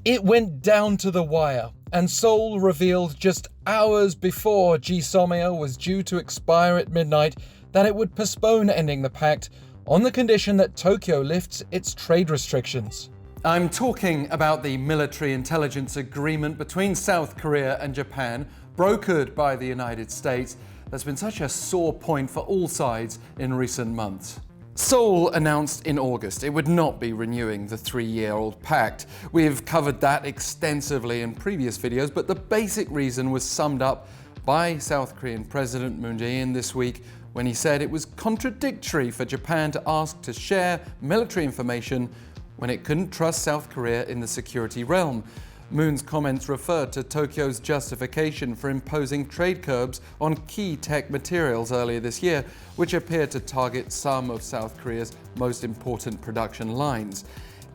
It went down to the wire, and Seoul revealed just hours before GSOMIA was due to expire at midnight that it would postpone ending the pact on the condition that Tokyo lifts its trade restrictions. I'm talking about the military intelligence agreement between South Korea and Japan, brokered by the United States, that's been such a sore point for all sides in recent months. Seoul announced in August it would not be renewing the 3-year-old pact. We've covered that extensively in previous videos, but the basic reason was summed up by South Korean President Moon Jae-in this week when he said it was contradictory for Japan to ask to share military information when it couldn't trust South Korea in the security realm. Moon's comments referred to Tokyo's justification for imposing trade curbs on key tech materials earlier this year, which appear to target some of South Korea's most important production lines.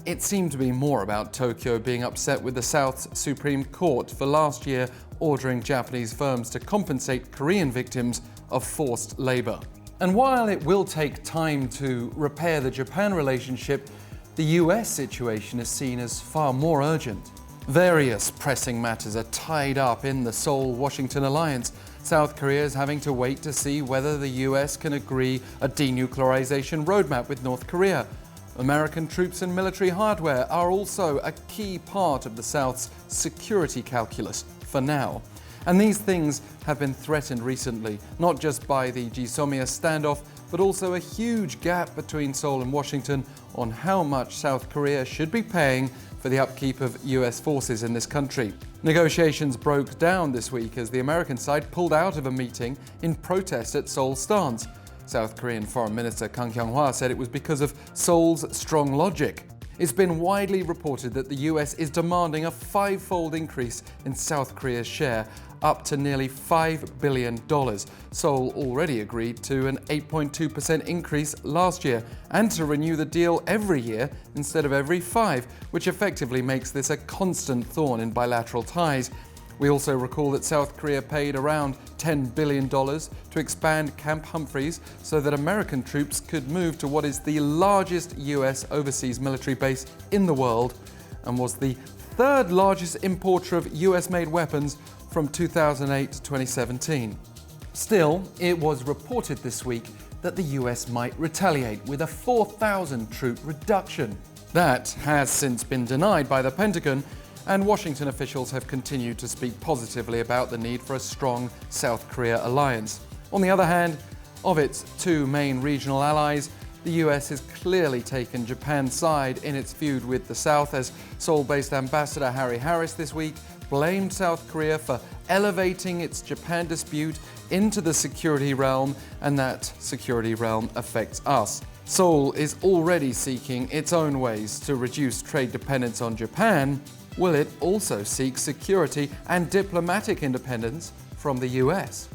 It seemed to be more about Tokyo being upset with the South's Supreme Court for last year ordering Japanese firms to compensate Korean victims of forced labor. And while it will take time to repair the Japan relationship, the US situation is seen as far more urgent. Various pressing matters are tied up in the Seoul-Washington alliance. South Korea is having to wait to see whether the US can agree a denuclearization roadmap with North Korea. American troops and military hardware are also a key part of the South's security calculus for now. And these things have been threatened recently, not just by the GSOMIA standoff, but also a huge gap between Seoul and Washington on how much South Korea should be paying for the upkeep of US forces in this country. Negotiations broke down this week as the American side pulled out of a meeting in protest at Seoul's stance. South Korean Foreign Minister Kang Kyung-hwa said it was because of Seoul's strong logic. It's been widely reported that the US is demanding a 5-fold increase in South Korea's share, up to nearly $5 billion. Seoul already agreed to an 8.2% increase last year and to renew the deal every year instead of every 5, which effectively makes this a constant thorn in bilateral ties. We also recall that South Korea paid around $10 billion to expand Camp Humphreys so that American troops could move to what is the largest US overseas military base in the world and was the 3rd largest importer of US-made weapons from 2008 to 2017. Still, it was reported this week that the US might retaliate with a 4,000 troop reduction. That has since been denied by the Pentagon, and Washington officials have continued to speak positively about the need for a strong South Korea alliance. On the other hand, of its 2 main regional allies, the US has clearly taken Japan's side in its feud with the South, as Seoul-based Ambassador Harry Harris this week blamed South Korea for elevating its Japan dispute into the security realm, and that security realm affects us. Seoul is already seeking its own ways to reduce trade dependence on Japan. Will it also seek security and diplomatic independence from the US?